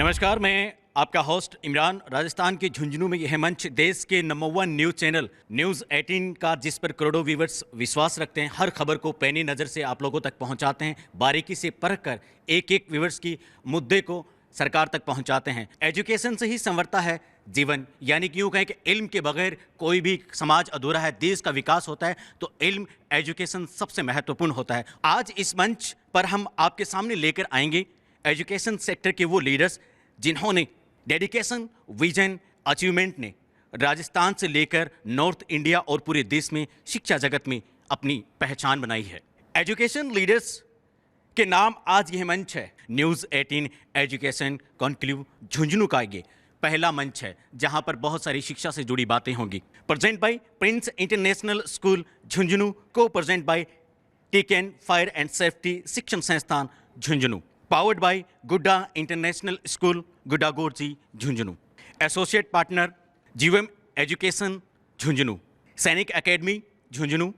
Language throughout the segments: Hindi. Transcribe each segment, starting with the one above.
नमस्कार, मैं आपका होस्ट इमरान। राजस्थान के झुंझुनू में यह मंच देश के नंबर 1 न्यूज़ चैनल न्यूज़ 18 का, जिस पर करोड़ों व्यूवर्स विश्वास रखते हैं, हर खबर को पैनी नज़र से आप लोगों तक पहुंचाते हैं, बारीकी से परख कर एक एक व्यूवर्स की मुद्दे को सरकार तक पहुंचाते हैं। एजुकेशन से ही संवरता है जीवन, यानी कि यूँ कहें कि इल्म के बगैर कोई भी समाज अधूरा है, देश का विकास होता है तो इल्म एजुकेशन सबसे महत्वपूर्ण होता है। आज इस मंच पर हम आपके सामने लेकर आएंगे एजुकेशन सेक्टर के वो लीडर्स जिन्होंने डेडिकेशन, विजन, अचीवमेंट ने राजस्थान से लेकर नॉर्थ इंडिया और पूरे देश में शिक्षा जगत में अपनी पहचान बनाई है। एजुकेशन लीडर्स के नाम आज यह मंच है न्यूज़ 18 एजुकेशन कॉन्क्लेव झुंझुनू का। ये पहला मंच है जहां पर बहुत सारी शिक्षा से जुड़ी बातें होंगी। Present by prince international school Jhunjhunu, को प्रेजेंट बाय टीकेन fire and safety Shikshan Sansthan Jhunjhunu, powered by Gudha international school Gudhagorji Jhunjhunu, associate partner Jeevam education Jhunjhunu, Sainik academy Jhunjhunu,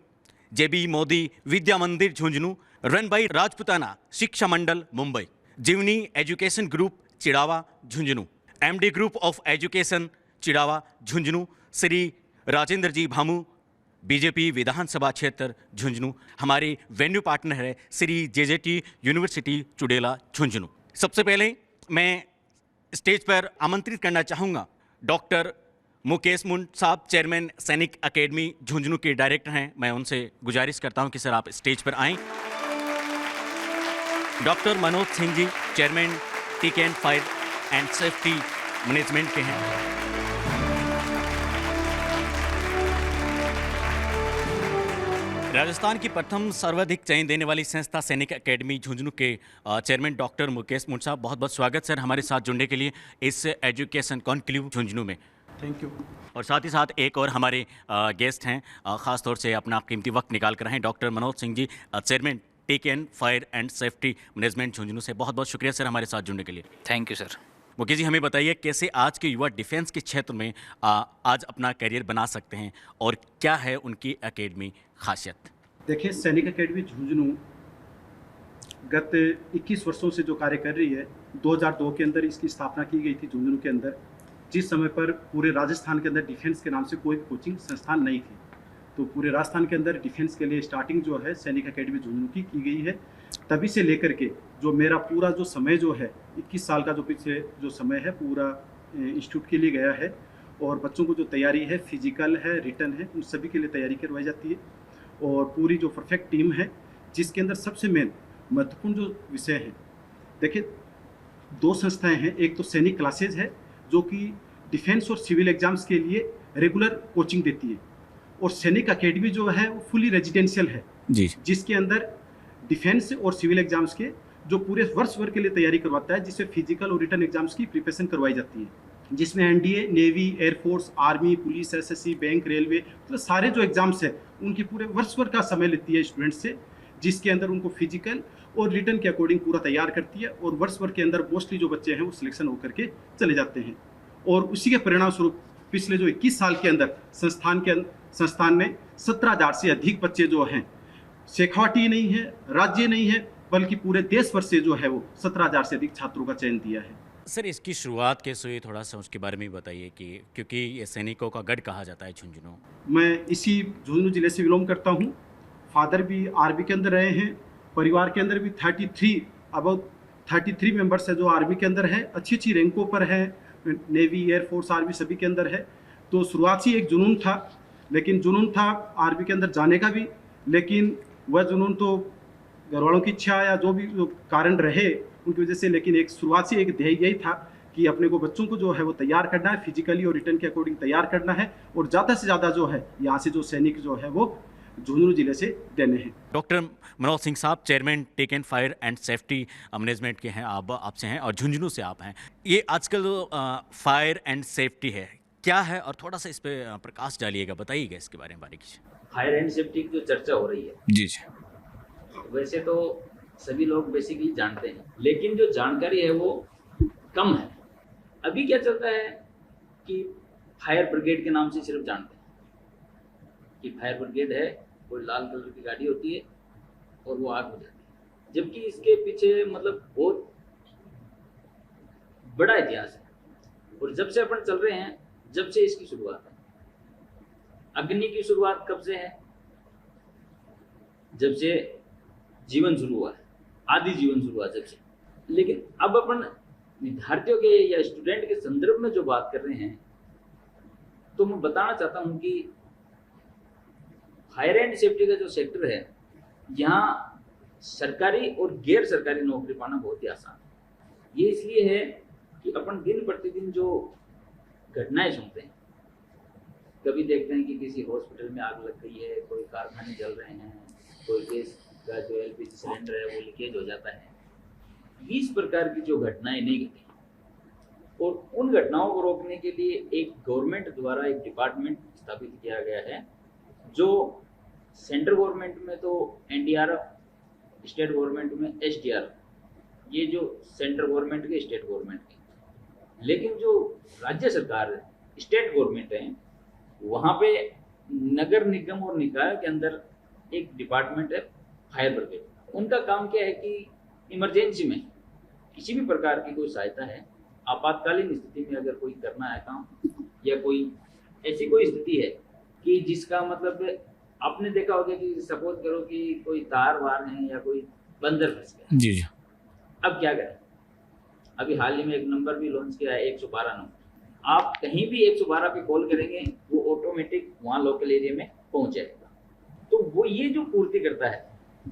JB Modi Vidya Mandir Jhunjhunu, run by Rajputana Shiksha Mandal Mumbai, Jeevani education group Chirawa Jhunjhunu, MD group of education Chirawa Jhunjhunu, Shri Rajendra ji Bhamu BJP विधानसभा क्षेत्र झुंझुनू। हमारे वेन्यू पार्टनर है श्री जेजेटी यूनिवर्सिटी चुड़ेला झुंझुनू। सबसे पहले मैं स्टेज पर आमंत्रित करना चाहूँगा डॉक्टर मुकेश मुंड साहब, चेयरमैन सैनिक एकेडमी झुंझुनू के डायरेक्टर हैं। मैं उनसे गुजारिश करता हूं कि सर आप स्टेज पर आएं। डॉक्टर मनोज सिंह जी, चेयरमैन टीकेन फायर एंड सेफ्टी मैनेजमेंट के हैं। राजस्थान की प्रथम सर्वाधिक चयन देने वाली संस्था सैनिक एकेडमी झुंझुनू के चेयरमैन डॉक्टर मुकेश मुंड साहब, बहुत बहुत स्वागत सर हमारे साथ जुड़ने के लिए इस एजुकेशन कॉन्क्लेव झुंझुनू में। Thank you. और साथ ही साथ एक और हमारे गेस्ट हैं, ख़ास तौर से अपना कीमती वक्त निकाल कर हैं, डॉक्टर मनोज सिंह जी, चेयरमैन टीकेन fire and safety management Jhunjhunu से। बहुत बहुत शुक्रिया सर हमारे साथ जुड़ने के लिए। Thank you sir. Mukesh ji, हमें बताइए कैसे आज के युवा डिफेंस के क्षेत्र में आज अपना करियर बना सकते हैं और क्या है उनकी एकेडमी खासियत? देखिए, सैनिक एकेडमी झुंझुनू गत 21 वर्षों से जो कार्य कर रही है, 2002 के अंदर इसकी स्थापना की गई थी झुंझुनू के अंदर, जिस समय पर पूरे राजस्थान के अंदर डिफेंस के नाम से कोई कोचिंग संस्थान नहीं थी। तो पूरे राजस्थान के अंदर डिफेंस के लिए स्टार्टिंग जो है सैनिक एकेडमी झुंझुनू की गई है। तभी से लेकर के जो मेरा पूरा जो समय जो है 21 साल का जो पीछे जो समय है पूरा इंस्टीट्यूट के लिए गया है, और बच्चों को जो तैयारी है फिजिकल है, रिटन है, उन सभी के लिए तैयारी करवाई जाती है। और पूरी जो परफेक्ट टीम है जिसके अंदर सबसे मेन महत्वपूर्ण जो विषय है, देखिए 2 संस्थाएं हैं। एक तो सैनिक क्लासेज है जो कि डिफेंस और सिविल एग्जाम्स के लिए रेगुलर कोचिंग देती है, और सैनिक एकेडमी जो है वो फुली रेजिडेंशियल है जी, जिसके अंदर डिफेंस और सिविल एग्जाम्स के जो पूरे वर्ष भर के लिए तैयारी करवाता है, जिससे फिजिकल और रिटन एग्जाम्स की प्रिपरेशन करवाई जाती है, जिसमें NDA, navy, air force, army, police, SSC, bank, railway, तो सारे जो एग्जाम्स हैं उनकी पूरे वर्ष भर का समय लेती है स्टूडेंट्स से, जिसके अंदर उनको फिजिकल और रिटन के अकॉर्डिंग पूरा तैयार करती है। और वर्ष भर के अंदर मोस्टली जो बच्चे हैं वो सिलेक्शन होकर के चले जाते हैं, और उसी के परिणाम स्वरूप पिछले जो 21 साल के अंदर संस्थान में 17,000 से अधिक बच्चे जो हैं, शेखावाटी नहीं है, राज्य नहीं है, बल्कि पूरे देश भर से जो है वो 17,000 से अधिक छात्रों का चयन दिया है। सर इसकी शुरुआत कैसे हुई, थोड़ा सा उसके बारे में बताइए कि क्योंकि ये सैनिकों का गढ़ कहा जाता है झुंझुनू। मैं इसी झुंझुनू जिले से बिलोंग करता हूँ। फादर भी आर्मी के अंदर रहे हैं, परिवार के अंदर भी 33 मेंबर्स है जो आर्मी के अंदर है, अच्छी अच्छी रैंकों पर है, नेवी, एयरफोर्स, आर्मी सभी के अंदर है। तो शुरुआत से एक जुनून था, लेकिन जुनून था आर्मी के अंदर जाने का भी, लेकिन वह जुनून तो घर वालों की इच्छा या जो भी कारण रहे उनकी वजह से, लेकिन एक शुरुआत से एक ध्येय यही था कि अपने को बच्चों को जो है वो तैयार करना है, फिजिकली और रिटन के अकॉर्डिंग तैयार करना है, और ज़्यादा से ज़्यादा जो है यहाँ से जो सैनिक जो है वो झुंझुनू जिले से देने हैं। डॉक्टर मनोज सिंह साहब, चेयरमैन टेकन फायर एंड सेफ्टी मैनेजमेंट के हैं, आप आपसे हैं और झुंझुनू से आप हैं। ये आजकल फायर एंड सेफ्टी है क्या है, और थोड़ा सा इस पर प्रकाश डालिएगा, बताइएगा इसके बारे में बारीकी से। फायर एंड सेफ्टी की जो चर्चा हो रही है, जी जी, वैसे तो सभी लोग बेसिकली जानते हैं, लेकिन जो जानकारी है वो कम है। अभी क्या चलता है कि फायर ब्रिगेड के नाम से सिर्फ जानते हैं कि फायर ब्रिगेड है, कोई लाल कलर की गाड़ी होती है और वो आग बुझाती है, जबकि इसके पीछे मतलब बहुत बड़ा इतिहास है। और जब से अपन चल रहे हैं, जब से इसकी शुरुआत है। अग्नि की शुरुआत कब से है? जब से जीवन शुरू हुआ है, आदि जीवन शुरू हुआ जब से। लेकिन अब अपन विद्यार्थियों के या स्टूडेंट के संदर्भ में जो बात कर रहे हैं, तो मैं बताना चाहता हूं कि फायर एंड सेफ्टी का जो सेक्टर है, यहाँ सरकारी और गैर सरकारी नौकरी पाना बहुत ही आसान है। ये इसलिए है कि अपन दिन प्रतिदिन जो घटनाएं सुनते हैं, कभी देखते हैं कि किसी हॉस्पिटल में आग लग गई है, कोई कारखाने जल रहे हैं, कोई गैस का जो एलपीजी सिलेंडर है वो लीकेज हो जाता है। 20 प्रकार की जो घटनाएं नहीं घटी, और उन घटनाओं को रोकने के लिए एक गवर्नमेंट द्वारा एक डिपार्टमेंट स्थापित किया गया है, जो सेंट्रल गवर्नमेंट में तो एनडीआरएफ, स्टेट गवर्नमेंट में एसडीआरएफ, ये जो सेंट्रल गवर्नमेंट के, स्टेट गवर्नमेंट के। लेकिन जो राज्य सरकार स्टेट गवर्नमेंट है, वहाँ पे नगर निगम और निकाय के अंदर एक डिपार्टमेंट है फायर ब्रिगेड। उनका काम क्या है कि इमरजेंसी में किसी भी प्रकार की कोई सहायता है, आपातकालीन स्थिति में अगर कोई करना है काम, या कोई ऐसी कोई स्थिति है कि जिसका मतलब आपने देखा होगा कि सपोज करो कि कोई तार वार है या कोई बंदर फंस गया। जी जी। अब क्या करें? अभी हाल ही में एक नंबर भी लॉन्च किया है, 112 नंबर। आप कहीं भी 112 पे कॉल करेंगे, वो ऑटोमेटिक वहाँ लोकल एरिया में पहुँच जाएगा। तो वो ये जो पूर्ति करता है,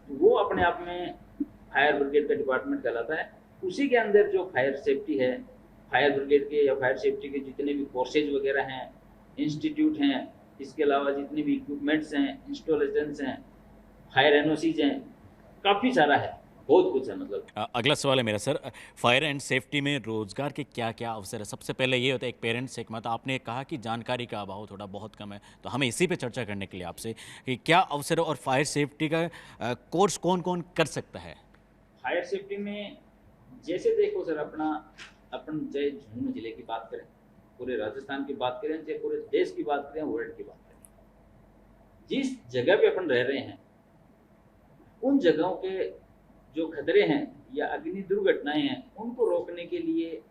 वो अपने आप में फायर ब्रिगेड का डिपार्टमेंट कहलाता है। उसी के अंदर जो फायर सेफ्टी है, फायर ब्रिगेड के या फायर सेफ्टी के जितने भी कोर्सेज वगैरह हैं, इंस्टीट्यूट हैं, इसके अलावा जितने भी इक्विपमेंट्स हैं, इंस्टॉलेशंस हैं, फायर एनओसीज हैं, काफ़ी सारा है, बहुत कुछ है। मतलब अगला सवाल है मेरा सर, फायर एंड सेफ्टी में रोजगार के क्या क्या अवसर है? सबसे पहले ये होता है एक पेरेंट्स एक मत, आपने कहा कि जानकारी का अभाव थोड़ा बहुत कम है, तो हमें इसी पे चर्चा करने के लिए आपसे कि क्या अवसर है और फायर सेफ्टी का कोर्स कौन कौन कर सकता है? फायर सेफ्टी में जैसे देखो सर, अपन चाहे झुंझुनू जिले की बात करें, पूरे राजस्थान की बात करें, चाहे पूरे देश की बात करें, वर्ल्ड की बात करें, जिस जगह पे अपन रह रहे हैं, उन जगहों के जो खतरे हैं या अग्नि दुर्घटनाएं हैं, उनको रोकने के लिए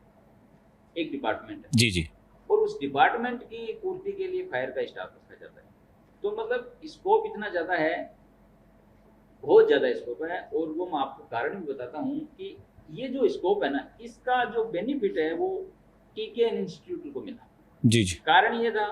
एक डिपार्टमेंट है। जी जी। और उस डिपार्टमेंट की पूर्ति के लिए फायर का स्टाफ रखा जाता है। तो मतलब स्कोप इतना ज़्यादा है, बहुत ज़्यादा स्कोप है। और वो मैं आपको कारण भी बताता हूँ कि ये जो स्कोप है ना, इसका जो बेनिफिट है वो टीकेएन इंस्टीट्यूट को मिला। जी जी। कारण ये था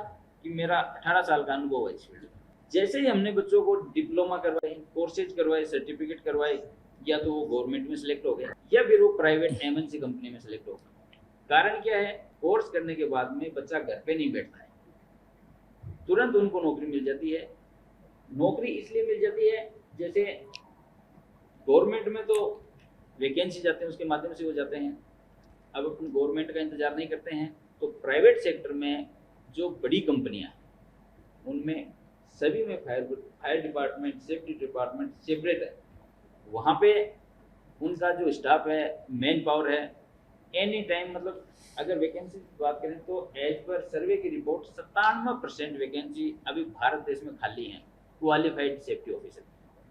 कि मेरा 18 साल का अनुभव है इस फील्ड में। जैसे ही हमने बच्चों को डिप्लोमा करवाए, कोर्सेज करवाए, सर्टिफिकेट करवाए, या तो वो गवर्नमेंट में सिलेक्ट हो गए या फिर वो प्राइवेट एमएनसी कंपनी में सिलेक्ट हो गए। कारण क्या है? कोर्स करने के बाद में बच्चा घर पे नहीं बैठता है, तुरंत उनको नौकरी मिल जाती है। नौकरी इसलिए मिल जाती है, जैसे गवर्नमेंट में तो वैकेंसी जाते हैं, उसके माध्यम से हो जाते हैं। अब अपन गवर्नमेंट का इंतजार नहीं करते हैं, तो प्राइवेट सेक्टर में जो बड़ी कंपनियां हैं, उनमें सभी में fire department, safety department separate है। वहाँ पे उनका जो स्टाफ है, मैन पावर है, एनी टाइम, मतलब अगर वैकेंसी की बात करें तो एज पर सर्वे की रिपोर्ट 97% वैकेंसी अभी भारत देश में खाली हैं क्वालिफाइड सेफ्टी ऑफिसर।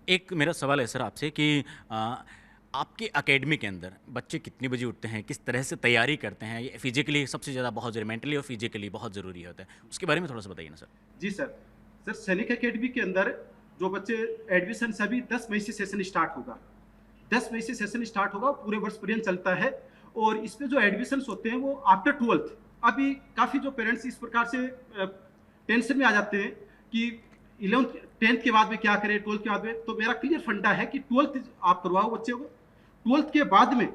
एक मेरा सवाल है सर आपसे कि आपके एकेडमी के अंदर बच्चे कितनी बजे उठते हैं, किस तरह से तैयारी करते हैं? ये फिजिकली सबसे ज़्यादा बहुत ज़रूरी, मेंटली और फिजिकली बहुत ज़रूरी होता है, उसके बारे में थोड़ा सा बताइए ना सर। जी सर, सैनिक एकेडमी के अंदर जो बच्चे एडमिशन सभी 10 मई से सेशन स्टार्ट होगा। 10 मई से सेशन स्टार्ट होगा, पूरे वर्ष पर्यंत चलता है। और इसमें जो एडमिशन्स होते हैं वो आफ्टर 12th। अभी काफ़ी जो पेरेंट्स इस प्रकार से टेंशन में आ जाते हैं कि 11th 10th के बाद में क्या करें, 12th के बाद में। तो मेरा क्लियर फंडा है कि 12th आप करवाओ बच्चे को। 12th के बाद में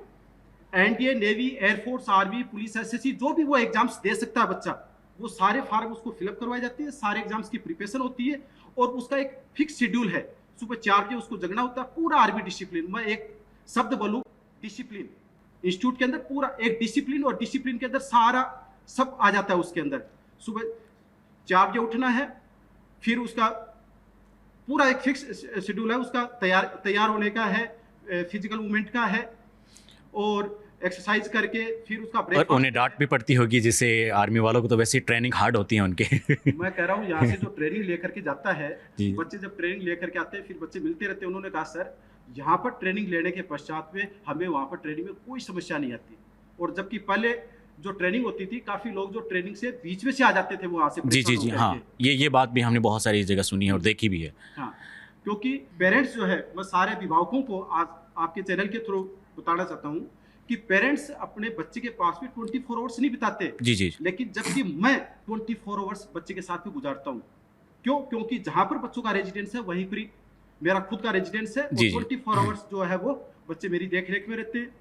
NDA, navy, air force, army, police, SSC, जो भी वो एग्जाम्स दे सकता है बच्चा, वो सारे फार्म उसको फिलअप करवाए जाते हैं। सारे एग्जाम्स की प्रिपरेशन होती है और उसका एक फिक्स शेड्यूल है। सुबह 4 बजे उसको जगना होता है। पूरा आर्मी डिसिप्लिन, मैं एक शब्द बोलूँ, डिसिप्लिन। इंस्टीट्यूट के अंदर पूरा एक डिसिप्लिन, और डिसिप्लिन के अंदर सारा सब आ जाता है उसके अंदर। सुबह 4 बजे उठना है, फिर उसका पूरा एक फिक्स शेड्यूल है। उसका तैयार होने का है, फिजिकल मूवमेंट का है, और एक्सरसाइज करके फिर उसका ब्रेक। और उन्हें डांट भी पड़ती होगी, जैसे आर्मी वालों को तो वैसे ही ट्रेनिंग हार्ड होती है उनके। मैं कह रहा हूँ यहाँ से जो ट्रेनिंग लेकर के जाता है, जी। बच्चे जब ट्रेनिंग लेकर के आते हैं, फिर बच्चे मिलते रहते हैं। उन्होंने कहा सर, यहाँ पर ट्रेनिंग लेने के पश्चात में हमें वहाँ पर ट्रेनिंग में कोई समस्या नहीं आती। और जबकि पहले जो ट्रेनिंग होती थी, काफ़ी लोग जो ट्रेनिंग से बीच में से आ जाते थे वहाँ से जी जी प्रिंसिपल जी, होकर हाँ, के। ये बात भी हमने बहुत सारी जगह सुनी है और देखी भी है। हाँ, क्योंकि पेरेंट्स जो है, मैं सारे अभिभावकों को आज आपके चैनल के थ्रू बताना चाहता हूँ कि पेरेंट्स अपने बच्चे के पास भी 24 आवर्स नहीं बिताते, जी जी लेकिन जबकि मैं 24 आवर्स बच्चे के साथ भी गुजारता हूँ। क्यों? क्योंकि जहाँ पर बच्चों का रेजिडेंस है वहीं पर ही मेरा खुद का रेजिडेंस है, जी, और जी। 24 आवर्स जो है वो बच्चे मेरी देख रेख में रहते हैं।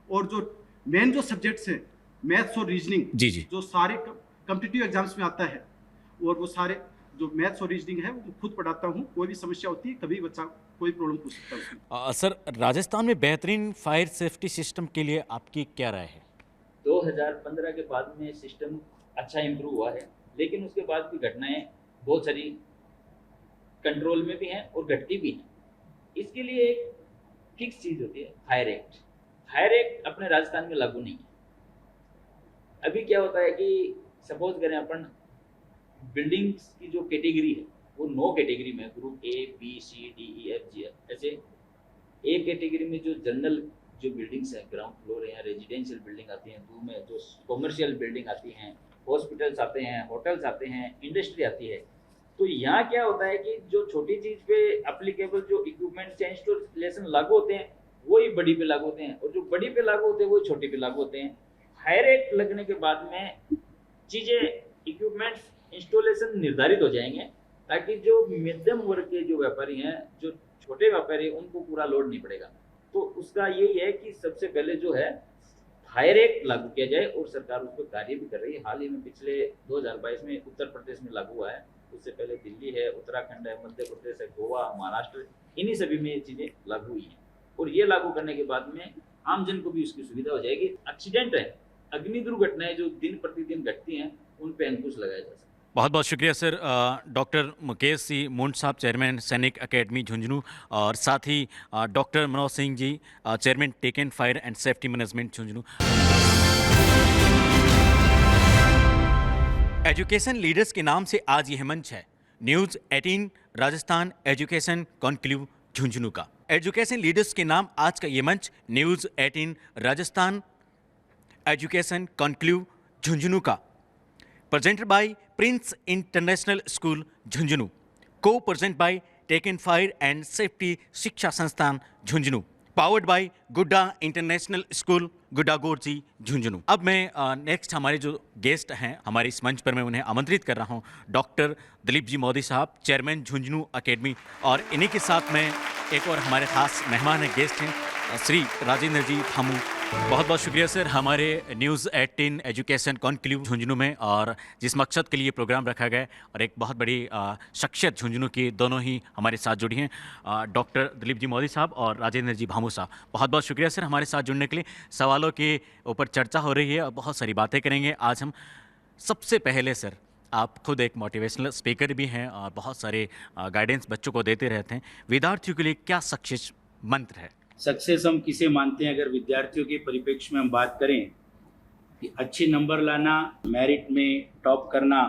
और जो मेन जो सब्जेक्ट्स हैं, मैथ्स और रीजनिंग, जी, जी। जो सारे कॉम्पिटिटिव एग्जाम्स में आता है, और वो सारे जो मैथ्स और रीजनिंग है वो खुद पढ़ाता हूँ। कोई भी समस्या होती है, कभी बच्चा कोई प्रॉब्लम पूछ सकता है उसमें। सर, राजस्थान में बेहतरीन फायर सेफ्टी सिस्टम के लिए आपकी क्या राय है? 2015 के बाद में सिस्टम अच्छा इम्प्रूव हुआ है, लेकिन उसके बाद भी घटनाएं बहुत सारी कंट्रोल में भी हैं और घटती भी हैं। इसके लिए एक फिक्स चीज़ होती है, फायर एक्ट। फायर एक्ट अपने राजस्थान में लागू नहीं है। अभी क्या होता है कि सपोज करें अपन, बिल्डिंग्स की जो कैटेगरी है वो 9 कैटेगरी में, group A, B, C, D, E, F, G, ऐसे ए कैटेगरी में जो जनरल जो बिल्डिंग्स हैं, ग्राउंड फ्लोर है, रेजिडेंशियल बिल्डिंग आती हैं, 2 में जो कॉमर्शियल बिल्डिंग आती हैं, हॉस्पिटल्स आते हैं, होटल्स आते हैं, इंडस्ट्री आती है। तो यहाँ क्या होता है कि जो छोटी चीज़ पे अप्लीकेबल जो इक्विपमेंट या इंस्टॉलेशन लागू होते हैं वही बड़ी पे लागू होते हैं, और जो बड़ी पे लागू होते हैं वही छोटी पे लागू होते हैं। फायर एक्ट लगने के बाद में चीज़ें, इक्विपमेंट्स, इंस्टॉलेशन निर्धारित हो जाएंगे, ताकि जो मध्यम वर्ग के जो व्यापारी हैं, जो छोटे व्यापारी, उनको पूरा लोड नहीं पड़ेगा। तो उसका यही है कि सबसे पहले जो है फायर एक्ट लागू किया जाए, और सरकार उस पर कार्य भी कर रही है। हाल ही में पिछले 2022 में उत्तर प्रदेश में लागू हुआ है, उससे पहले दिल्ली है, उत्तराखंड है, मध्य प्रदेश है, गोवा, महाराष्ट्र, इन्हीं सभी में ये चीज़ें लागू हुई हैं। और ये लागू करने के बाद में आम जन को भी उसकी सुविधा हो जाएगी। एक्सीडेंट है, अग्नि दुर्घटनाएं जो दिन प्रतिदिन घटती हैं, उन पर अंकुश लगाया जा सकता है। बहुत बहुत शुक्रिया सर, डॉक्टर मुकेश सिंह मुंड साहब, चेयरमैन सैनिक एकेडमी झुंझुनू, और साथ ही डॉक्टर मनोज सिंह जी, चेयरमैन टेकन fire and safety management Jhunjhunu. Education leaders के नाम से आज यह मंच है news 18 Rajasthan education conclave Jhunjhunu का। एजुकेशन लीडर्स के नाम आज का ये मंच news 18 Rajasthan education conclave Jhunjhunu का, presented by Prince International School Jhunjhunu, co-present by Taken Fire and Safety शिक्षा संस्थान झुंझुनू, powered by गुड्डा इंटरनेशनल स्कूल गुड्डागोरजी झुंझुनू। अब मैं नेक्स्ट हमारे जो गेस्ट हैं हमारे इस मंच पर, मैं उन्हें आमंत्रित कर रहा हूं, डॉक्टर दिलीप जी मोदी साहब, चेयरमैन झुंझुनू एकेडमी, और इन्हीं के साथ में एक और हमारे खास मेहमान हैं, गेस्ट हैं, श्री राजेंद्र जी भामू। बहुत बहुत शुक्रिया सर, हमारे न्यूज़ 18 एजुकेशन कॉन्क्लेव झुंझुनू में, और जिस मकसद के लिए प्रोग्राम रखा गया है, और एक बहुत बड़ी शख्सियत झुंझुनू की दोनों ही हमारे साथ जुड़ी हैं, डॉक्टर दिलीप जी मोदी साहब और राजेंद्र जी भामू साहब। बहुत बहुत शुक्रिया सर हमारे साथ जुड़ने के लिए। सवालों के ऊपर चर्चा हो रही है और बहुत सारी बातें करेंगे आज हम। सबसे पहले सर, आप खुद एक मोटिवेशनल स्पीकर भी हैं और बहुत सारे गाइडेंस बच्चों को देते रहते हैं। विद्यार्थियों के लिए क्या सक्सेस मंत्र है? सक्सेस हम किसे मानते हैं? अगर विद्यार्थियों के परिप्रेक्ष्य में हम बात करें कि अच्छे नंबर लाना, मेरिट में टॉप करना,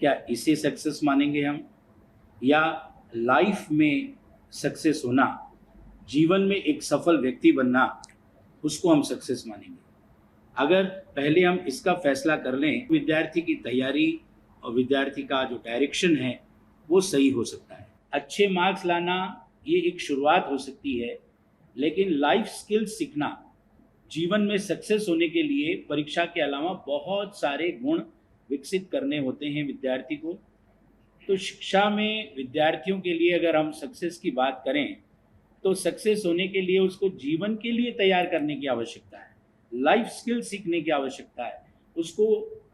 क्या इसे सक्सेस मानेंगे हम? या लाइफ में सक्सेस होना, जीवन में एक सफल व्यक्ति बनना, उसको हम सक्सेस मानेंगे? अगर पहले हम इसका फैसला कर लें, विद्यार्थी की तैयारी और विद्यार्थी का जो डायरेक्शन है वो सही हो सकता है। अच्छे मार्क्स लाना ये एक शुरुआत हो सकती है, लेकिन लाइफ स्किल्स सीखना, जीवन में सक्सेस होने के लिए परीक्षा के अलावा बहुत सारे गुण विकसित करने होते हैं विद्यार्थी को। तो शिक्षा में विद्यार्थियों के लिए अगर हम सक्सेस की बात करें, तो सक्सेस होने के लिए उसको जीवन के लिए तैयार करने की आवश्यकता है, लाइफ स्किल सीखने की आवश्यकता है। उसको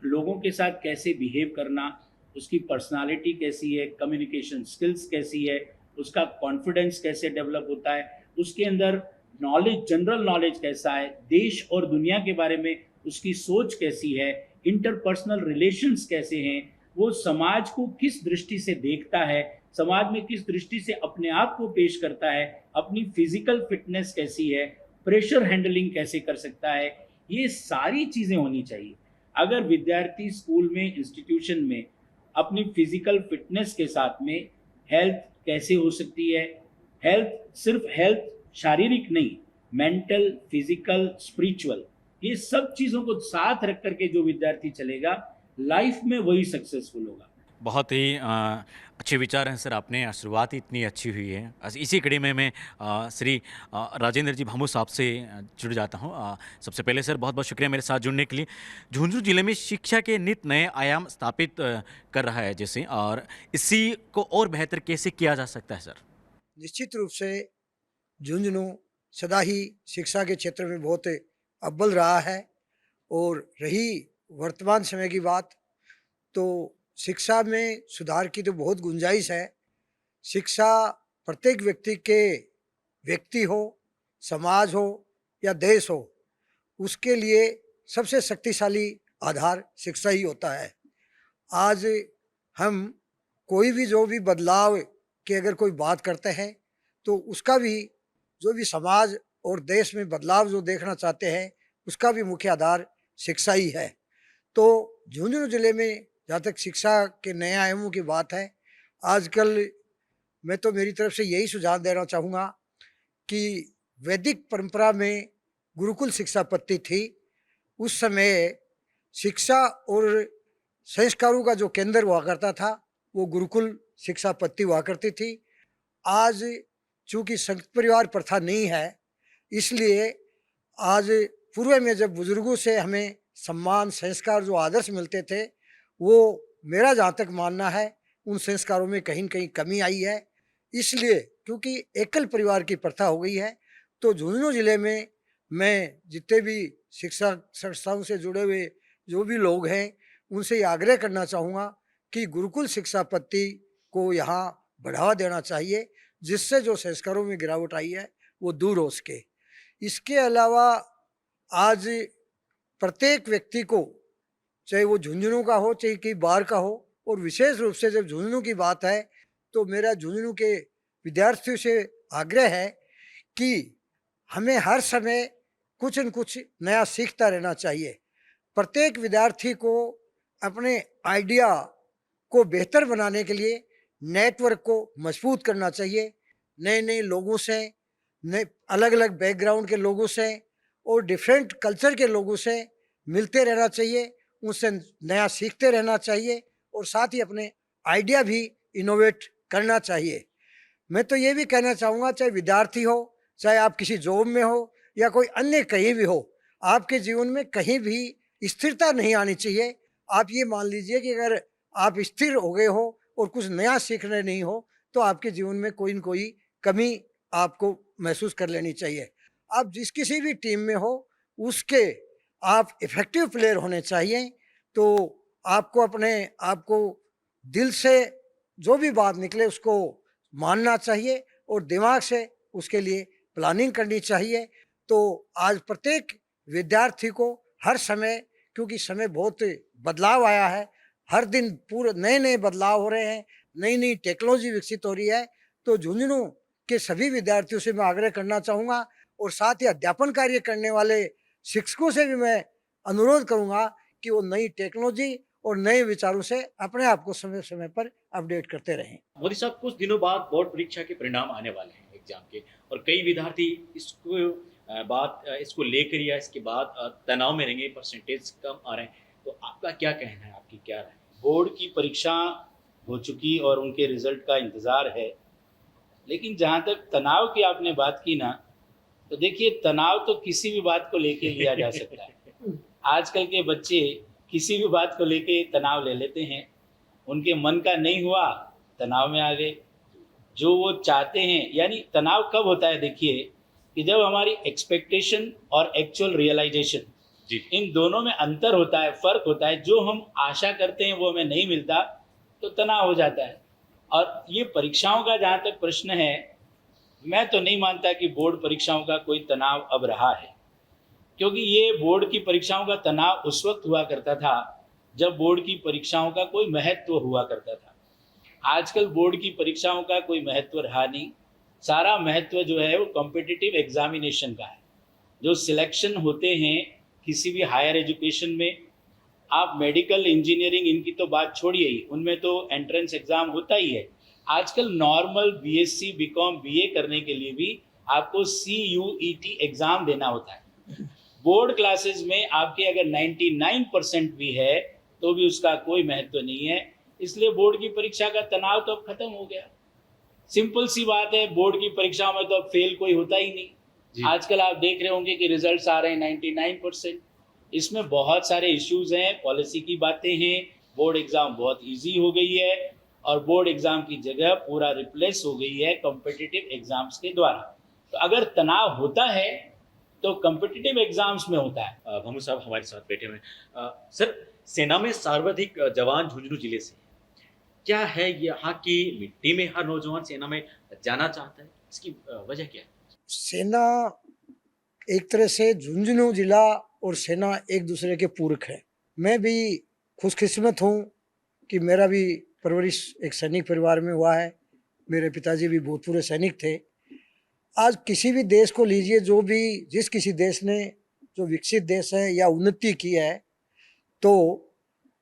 लोगों के साथ कैसे बिहेव करना, उसकी पर्सनालिटी कैसी है, कम्युनिकेशन स्किल्स कैसी है, उसका कॉन्फिडेंस कैसे डेवलप होता है, उसके अंदर नॉलेज, जनरल नॉलेज कैसा है, देश और दुनिया के बारे में उसकी सोच कैसी है, इंटरपर्सनल रिलेशंस कैसे हैं, वो समाज को किस दृष्टि से देखता है, समाज में किस दृष्टि से अपने आप को पेश करता है, अपनी फिजिकल फिटनेस कैसी है, प्रेशर हैंडलिंग कैसे कर सकता है, ये सारी चीज़ें होनी चाहिए। अगर विद्यार्थी स्कूल में, इंस्टीट्यूशन में अपनी फिजिकल फिटनेस के साथ में हेल्थ कैसे हो सकती है, हेल्थ सिर्फ हेल्थ शारीरिक नहीं, मेंटल, फिजिकल, स्पिरिचुअल, ये सब चीज़ों को साथ रख करके जो विद्यार्थी चलेगा लाइफ में वही सक्सेसफुल होगा। बहुत ही अच्छे विचार हैं सर आपने। शुरुआत ही इतनी अच्छी हुई है। इसी कड़ी में मैं श्री राजेंद्र जी भामू साहब से जुड़ जाता हूँ। सबसे पहले सर बहुत बहुत शुक्रिया मेरे साथ जुड़ने के लिए। झुंझुनू जिले में शिक्षा के नित नए आयाम स्थापित कर रहा है जैसे, और इसी को और बेहतर कैसे किया जा सकता है सर? निश्चित रूप से झुंझुनू सदा ही शिक्षा के क्षेत्र में बहुत अव्वल रहा है, और रही वर्तमान समय की बात तो शिक्षा में सुधार की तो बहुत गुंजाइश है। शिक्षा प्रत्येक व्यक्ति हो, समाज हो या देश हो, उसके लिए सबसे शक्तिशाली आधार शिक्षा ही होता है। आज हम कोई भी जो भी बदलाव की अगर कोई बात करते हैं तो उसका भी जो भी समाज और देश में बदलाव जो देखना चाहते हैं उसका भी मुख्य आधार शिक्षा ही है। तो झुंझुनू जिले में जहाँ तक शिक्षा के नए आयामों की बात है, आजकल मैं तो मेरी तरफ से यही सुझाव देना चाहूँगा कि वैदिक परंपरा में गुरुकुल शिक्षा पद्धति थी। उस समय शिक्षा और संस्कारों का जो केंद्र हुआ करता था वो गुरुकुल शिक्षा पद्धति हुआ करती थी। आज चूँकि संयुक्त परिवार प्रथा नहीं है, इसलिए आज पूर्व में जब बुजुर्गों से हमें सम्मान, संस्कार, जो आदर्श मिलते थे, वो मेरा जहाँ तक मानना है उन संस्कारों में कहीं न कहीं कमी आई है। इसलिए क्योंकि एकल परिवार की प्रथा हो गई है, तो झुंझुनू जिले में मैं जितने भी शिक्षा संस्थाओं से जुड़े हुए जो भी लोग हैं उनसे ये आग्रह करना चाहूँगा कि गुरुकुल शिक्षा पद्धति को यहाँ बढ़ावा देना चाहिए, जिससे जो संस्कारों में गिरावट आई है वो दूर हो सके। इसके अलावा आज प्रत्येक व्यक्ति को, चाहे वो झुंझुनू का हो चाहे कि बाहर का हो, और विशेष रूप से जब झुंझुनू की बात है तो मेरा झुंझुनू के विद्यार्थियों से आग्रह है कि हमें हर समय कुछ न कुछ नया सीखता रहना चाहिए। प्रत्येक विद्यार्थी को अपने आइडिया को बेहतर बनाने के लिए नेटवर्क को मजबूत करना चाहिए। नए नए लोगों से, नए अलग अलग बैकग्राउंड के लोगों से और डिफरेंट कल्चर के लोगों से मिलते रहना चाहिए, उनसे नया सीखते रहना चाहिए और साथ ही अपने आइडिया भी इनोवेट करना चाहिए। मैं तो ये भी कहना चाहूँगा, चाहे विद्यार्थी हो, चाहे आप किसी जॉब में हो या कोई अन्य कहीं भी हो, आपके जीवन में कहीं भी स्थिरता नहीं आनी चाहिए। आप ये मान लीजिए कि अगर आप स्थिर हो गए हो और कुछ नया सीखने नहीं हो तो आपके जीवन में कोई न कोई कमी आपको महसूस कर लेनी चाहिए। आप जिस किसी भी टीम में हो उसके आप इफेक्टिव प्लेयर होने चाहिए। तो आपको अपने आप को दिल से जो भी बात निकले उसको मानना चाहिए और दिमाग से उसके लिए प्लानिंग करनी चाहिए। तो आज प्रत्येक विद्यार्थी को हर समय, क्योंकि समय बहुत बदलाव आया है, हर दिन पूरे नए नए बदलाव हो रहे हैं, नई नई टेक्नोलॉजी विकसित हो रही है, तो झुंझुनू के सभी विद्यार्थियों से मैं आग्रह करना चाहूँगा और साथ ही अध्यापन कार्य करने वाले शिक्षकों से भी मैं अनुरोध करूँगा कि वो नई टेक्नोलॉजी और नए विचारों से अपने आप को समय समय पर अपडेट करते रहें। मोदी साहब, कुछ दिनों बाद बोर्ड परीक्षा के परिणाम आने वाले हैं एग्जाम के, और कई विद्यार्थी इसको लेकर या इसके बाद तनाव में रहेंगे, परसेंटेज कम आ रहे हैं, तो आपका क्या कहना है, आपकी क्या राय? बोर्ड की परीक्षा हो चुकी और उनके रिजल्ट का इंतज़ार है, लेकिन जहाँ तक तनाव की आपने बात की ना, तो देखिए तनाव तो किसी भी बात को लेके लिया जा सकता है। आजकल के बच्चे किसी भी बात को लेके तनाव ले लेते हैं, उनके मन का नहीं हुआ तनाव में आ गए, जो वो चाहते हैं। यानी तनाव कब होता है, देखिए कि जब हमारी एक्सपेक्टेशन और एक्चुअल रियलाइजेशन, इन दोनों में अंतर होता है, फर्क होता है। जो हम आशा करते हैं वो हमें नहीं मिलता तो तनाव हो जाता है। और ये परीक्षाओं का जहाँ तक प्रश्न है, मैं तो नहीं मानता कि बोर्ड परीक्षाओं का कोई तनाव अब रहा है, क्योंकि ये बोर्ड की परीक्षाओं का तनाव उस वक्त हुआ करता था जब बोर्ड की परीक्षाओं का कोई महत्व हुआ करता था। आजकल बोर्ड की परीक्षाओं का कोई महत्व रहा नहीं। सारा महत्व जो है वो कॉम्पिटिटिव एग्जामिनेशन का है। जो सिलेक्शन होते हैं किसी भी हायर एजुकेशन में, आप मेडिकल, इंजीनियरिंग, इनकी तो बात छोड़िए ही, उनमें तो एंट्रेंस एग्ज़ाम होता ही है। आजकल नॉर्मल बीएससी, बीकॉम, बीए करने के लिए भी आपको CUET एग्ज़ाम देना होता है। बोर्ड क्लासेस में आपके अगर 99% भी है तो भी उसका कोई महत्व नहीं है। इसलिए बोर्ड की परीक्षा का तनाव तो अब खत्म हो गया। सिंपल सी बात है, बोर्ड की परीक्षा में तो अब फेल कोई होता ही नहीं। आजकल आप देख रहे होंगे कि रिजल्ट्स आ रहे हैं 99%। इसमें बहुत सारे इश्यूज हैं, पॉलिसी की बातें हैं। बोर्ड एग्जाम बहुत इजी हो गई है और बोर्ड एग्जाम की जगह पूरा रिप्लेस हो गई है कॉम्पिटिटिव एग्जाम्स के द्वारा। तो अगर तनाव होता है तो कॉम्पिटिटिव एग्जाम्स में होता है। भमू साहब हमारे साथ बैठे हुए हैं। सर, सेना में सर्वाधिक जवान झुंझुनू जिले से, क्या है यहाँ की मिट्टी में हर नौजवान सेना में जाना चाहता है? इसकी वजह क्या है? सेना एक तरह से झुंझुनू जिला और सेना एक दूसरे के पूरक है। मैं भी खुशकिस्मत हूँ कि मेरा भी परवरिश एक सैनिक परिवार में हुआ है। मेरे पिताजी भी भूतपूर्व सैनिक थे। आज किसी भी देश को लीजिए, जिस किसी देश ने जो विकसित देश है या उन्नति की है, तो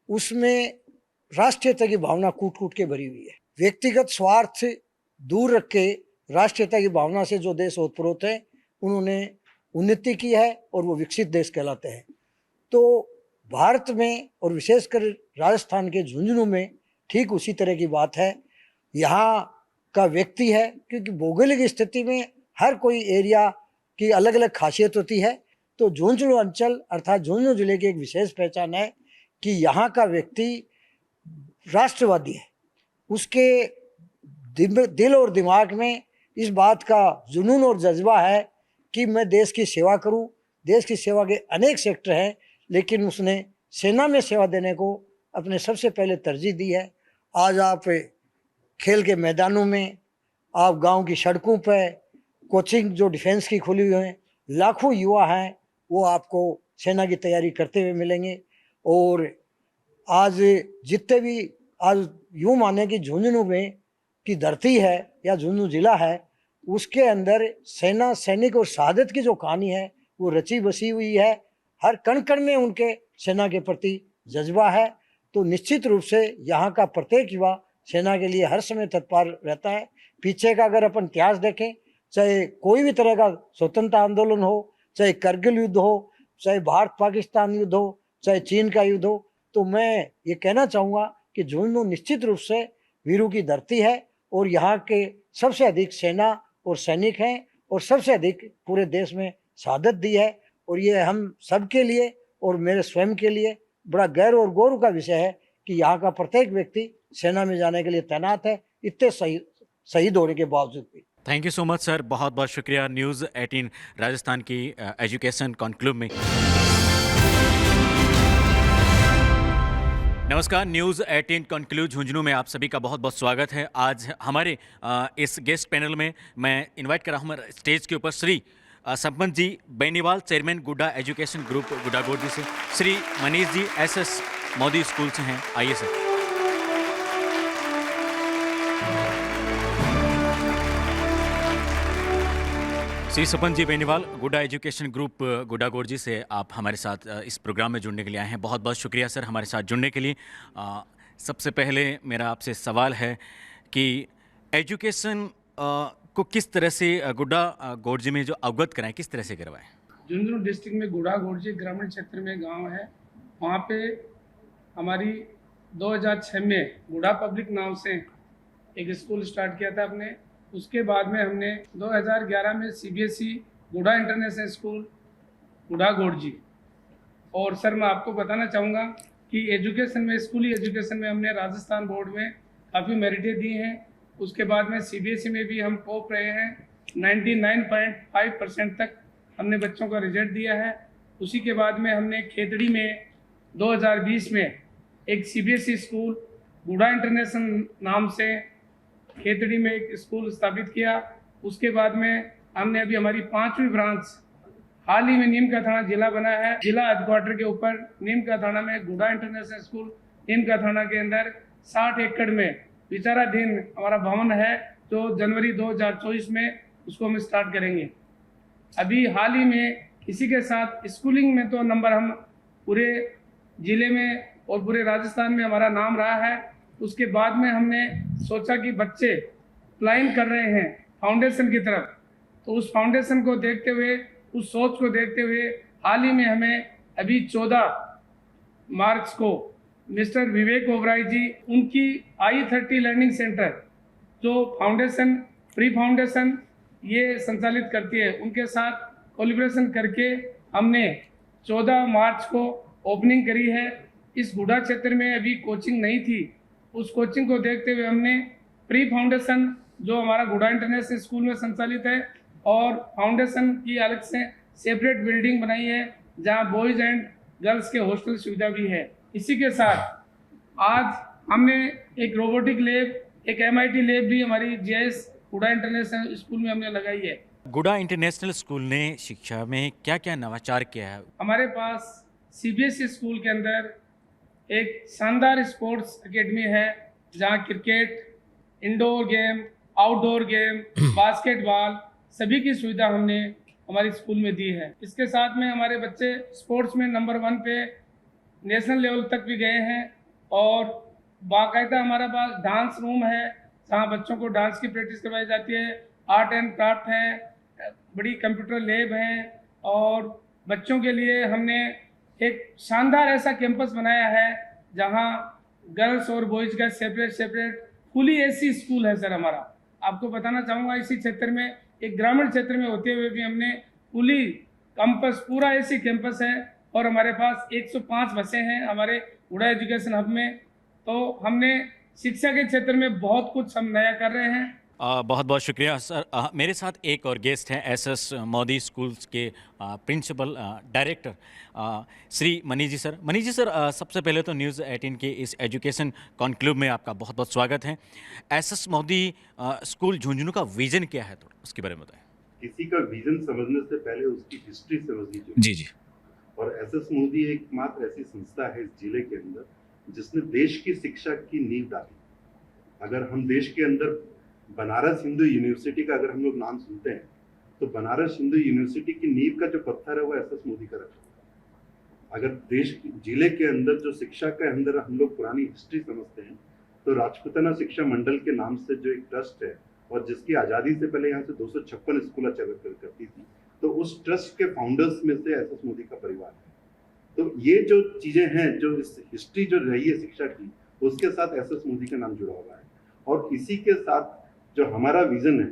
उसमें राष्ट्रीयता की भावना कूट कूट के भरी हुई है। व्यक्तिगत स्वार्थ दूर रख के राष्ट्रीयता की भावना से जो देश ओतप्रोत है, उन्होंने उन्नति की है और वो विकसित देश कहलाते हैं। तो भारत में और विशेषकर राजस्थान के झुंझुनू में ठीक उसी तरह की बात है। यहाँ का व्यक्ति है, क्योंकि भौगोलिक स्थिति में हर कोई एरिया की अलग अलग खासियत होती है। तो झुंझुनू अंचल अर्थात झुंझुनू जिले की एक विशेष पहचान है कि यहाँ का व्यक्ति राष्ट्रवादी है। उसके दिल और दिमाग में इस बात का जुनून और जज्बा है कि मैं देश की सेवा करूं। देश की सेवा के अनेक सेक्टर हैं, लेकिन उसने सेना में सेवा देने को अपने सबसे पहले तरजीह दी है। आज आप खेल के मैदानों में, आप गांव की सड़कों पर, कोचिंग जो डिफेंस की खुली हुई हैं, लाखों युवा हैं, वो आपको सेना की तैयारी करते हुए मिलेंगे। और आज जितने भी, आज यूँ माने कि झुंझुनू में की धरती है या झुंझुनू जिला है, उसके अंदर सेना, सैनिक और शहादत की जो कहानी है वो रची बसी हुई है। हर कण कण में उनके सेना के प्रति जज्बा है। तो निश्चित रूप से यहाँ का प्रत्येक युवा सेना के लिए हर समय तत्पर रहता है। पीछे का अगर अपन इतिहास देखें, चाहे कोई भी तरह का स्वतंत्रता आंदोलन हो, चाहे करगिल युद्ध हो, चाहे भारत पाकिस्तान युद्ध हो, चाहे चीन का युद्ध हो, तो मैं ये कहना चाहूँगा कि झुंझुनू निश्चित रूप से वीरों की धरती है और यहाँ के सबसे अधिक सेना और सैनिक हैं और सबसे अधिक पूरे देश में शहादत दी है। और ये हम सब के लिए और मेरे स्वयं के लिए बड़ा गर्व और गौरव का विषय है कि यहाँ का प्रत्येक व्यक्ति सेना में जाने के लिए तैनात है, इतने शहीद होने के बावजूद भी। Thank you so much sir, बहुत बहुत शुक्रिया न्यूज़ 18 राजस्थान की एजुकेशन कॉन्क्लेव में। नमस्कार, न्यूज़ 18 कॉन्क्लेव झुंझुनू में आप सभी का बहुत बहुत स्वागत है। आज हमारे इस गेस्ट पैनल में मैं इनवाइट कर रहा हूँ स्टेज के ऊपर श्री संपत जी बेनीवाल, चेयरमैन गुड्डा एजुकेशन ग्रुप गुड्डागोड़ जी से, श्री मनीष जी एसएस मोदी स्कूल से हैं। आइए सर। श्री संपत जी बेनीवाल, गुड्डा एजुकेशन ग्रुप गुड्डागोड़ जी से आप हमारे साथ इस प्रोग्राम में जुड़ने के लिए आए हैं। बहुत बहुत शुक्रिया सर हमारे साथ जुड़ने के लिए। सबसे पहले मेरा आपसे सवाल है कि एजुकेशन को किस तरह से गुड्डा गोड़जी में जो अवगत कराएं, किस तरह से करवाएं? झुंझुनू डिस्ट्रिक्ट में गुड्डा गोड़जी ग्रामीण क्षेत्र में गांव है। वहाँ पे हमारी 2006 में गुड्डा पब्लिक नाम से एक स्कूल स्टार्ट किया था आपने। उसके बाद में हमने 2011 में सीबीएसई गुड्डा इंटरनेशनल स्कूल गुड्डा गोड़जी। और सर मैं आपको बताना चाहूँगा कि एजुकेशन में, स्कूली एजुकेशन में हमने राजस्थान बोर्ड में काफ़ी मेरिटें दी हैं। उसके बाद में सीबीएसई में भी हम टॉप रहे हैं। 99.5% तक हमने बच्चों का रिजल्ट दिया है। उसी के बाद में हमने खेतड़ी में 2020 में एक सीबीएसई स्कूल गुड्डा इंटरनेशनल नाम से खेतड़ी में एक स्कूल स्थापित किया। उसके बाद में हमने अभी हमारी 5वीं ब्रांच हाल ही में नीम का थाना जिला बना है। जिला हेडक्वार्टर के ऊपर नीम का थाना में गुड्डा इंटरनेशनल स्कूल नीम का थाना के अंदर 60 एकड़ में विचाराधीन हमारा भवन है, जो जनवरी 2024 में उसको हम स्टार्ट करेंगे। अभी हाल ही में इसी के साथ स्कूलिंग में तो नंबर हम पूरे ज़िले में और पूरे राजस्थान में हमारा नाम रहा है। उसके बाद में हमने सोचा कि बच्चे प्लान कर रहे हैं फाउंडेशन की तरफ, तो उस फाउंडेशन को देखते हुए, उस सोच को देखते हुए हाल ही में हमें अभी 14 मार्च को मिस्टर विवेक ओबराय जी, उनकी I30 लर्निंग सेंटर जो फाउंडेशन प्री फाउंडेशन ये संचालित करती है, उनके साथ कोलिब्रेशन करके हमने 14 मार्च को ओपनिंग करी है। इस गुड़ा क्षेत्र में अभी कोचिंग नहीं थी, उस कोचिंग को देखते हुए हमने प्री फाउंडेशन जो हमारा गुड़ा इंटरनेशनल स्कूल में संचालित है और फाउंडेशन की अलग से सेपरेट बिल्डिंग बनाई है जहां बॉयज़ एंड गर्ल्स के हॉस्टल सुविधा भी है। इसी के साथ आज हमने एक रोबोटिक लैब, एक MIT लैब भी हमारी GIS गुड़ा इंटरनेशनल स्कूल में हमने लगाई है। गुड़ा इंटरनेशनल स्कूल ने शिक्षा में क्या क्या नवाचार किया है? हमारे पास CBSE स्कूल के अंदर एक शानदार स्पोर्ट्स एकेडमी है जहां cricket, indoor game, outdoor game, basketball सभी की सुविधा हमने हमारे स्कूल में दी है। इसके साथ में हमारे बच्चे स्पोर्ट्स में नंबर 1 पे नेशनल लेवल तक भी गए हैं और बाकायदा हमारे पास डांस रूम है जहां बच्चों को डांस की प्रैक्टिस करवाई जाती है। आर्ट एंड क्राफ्ट है, बड़ी कंप्यूटर लैब है और बच्चों के लिए हमने एक शानदार ऐसा कैंपस बनाया है जहां गर्ल्स और बॉयज़ का सेपरेट फुली AC स्कूल है। सर हमारा आपको बताना चाहूँगा, इसी क्षेत्र में एक ग्रामीण क्षेत्र में होते हुए भी हमने फुली कैंपस पूरा AC कैंपस है और हमारे पास 105 बसें हैं हमारे गुड़ा एजुकेशन हब में। तो हमने शिक्षा के क्षेत्र में बहुत कुछ हम नया कर रहे हैं। बहुत बहुत शुक्रिया सर। मेरे साथ एक और गेस्ट हैं, SS मोदी स्कूल्स के principal director Shri Manish ji sir. Manish ji sir, सबसे पहले तो न्यूज़ 18 के इस एजुकेशन कॉन्क्लेव में आपका बहुत बहुत स्वागत है। SS मोदी स्कूल झुंझुनू का विजन क्या है, तो उसके बारे में बताएं। किसी का विजन समझने से पहले उसकी हिस्ट्री समझनी चाहिए। जी जी। और SS मोदी एकमात्र ऐसी संस्था है इस जिले के अंदर जिसने देश की शिक्षा की नींव डाली। अगर हम देश के अंदर बनारस हिंदू यूनिवर्सिटी का अगर हम लोग नाम सुनते हैं तो बनारस हिंदू यूनिवर्सिटी की नींव का जो पत्थर है वो SS मोदी का रखा है। अगर देश जिले के अंदर जो शिक्षा के अंदर हम लोग पुरानी हिस्ट्री समझते हैं तो राजपूताना शिक्षा मंडल के नाम से जो एक ट्रस्ट है और जिसकी आज़ादी से पहले यहाँ से 256 स्कूल चल करती थी, तो उस ट्रस्ट के फाउंडर्स में से SS मोदी का परिवार है। तो ये जो चीज़ें हैं, जो इस हिस्ट्री जो रही है शिक्षा की, उसके साथ SS मोदी का नाम जुड़ा हुआ है। और इसी के साथ जो हमारा विजन है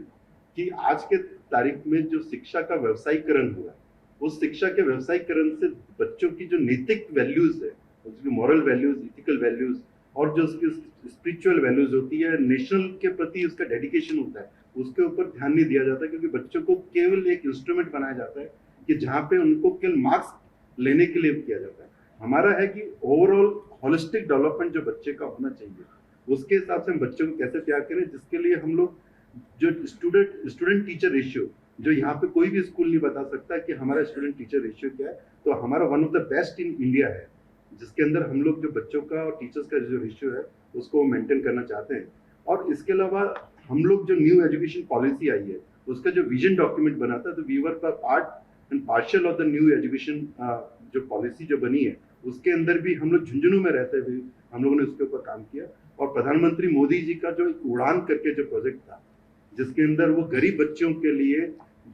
कि आज के तारीख में जो शिक्षा का व्यवसायीकरण हुआ है, उस शिक्षा के व्यवसायीकरण से बच्चों की जो नैतिक वैल्यूज है, उसकी मॉरल वैल्यूज, इथिकल वैल्यूज और जो उसकी स्पिरिचुअल वैल्यूज होती है, नेशनल के प्रति उसका डेडिकेशन होता है, उसके ऊपर ध्यान नहीं दिया जाता। क्योंकि बच्चों को केवल एक इंस्ट्रूमेंट बनाया जाता है कि जहाँ पे उनको केवल मार्क्स लेने के लिए किया जाता है। हमारा है कि ओवरऑल होलिस्टिक डेवलपमेंट जो बच्चे का होना चाहिए, उसके हिसाब से हम बच्चों को कैसे तैयार करें, जिसके लिए हम लोग जो स्टूडेंट टीचर रेशियो, जो यहाँ पे कोई भी स्कूल नहीं बता सकता कि हमारा स्टूडेंट टीचर रेशियो क्या है, तो हमारा one of the best in India है, जिसके अंदर हम लोग जो बच्चों का और टीचर्स का जो रेशियो है उसको मेंटेन करना चाहते हैं। और इसके अलावा हम लोग जो न्यू एजुकेशन पॉलिसी आई है, उसका जो विजन डॉक्यूमेंट बना था, तो we were part and partial of the new education जो पॉलिसी जो बनी है, उसके अंदर भी हम लोग झुंझुनू में रहते हुए हम लोगों ने उसके ऊपर काम किया। और प्रधानमंत्री मोदी जी का जो उड़ान करके जो प्रोजेक्ट था, जिसके अंदर वो गरीब बच्चों के लिए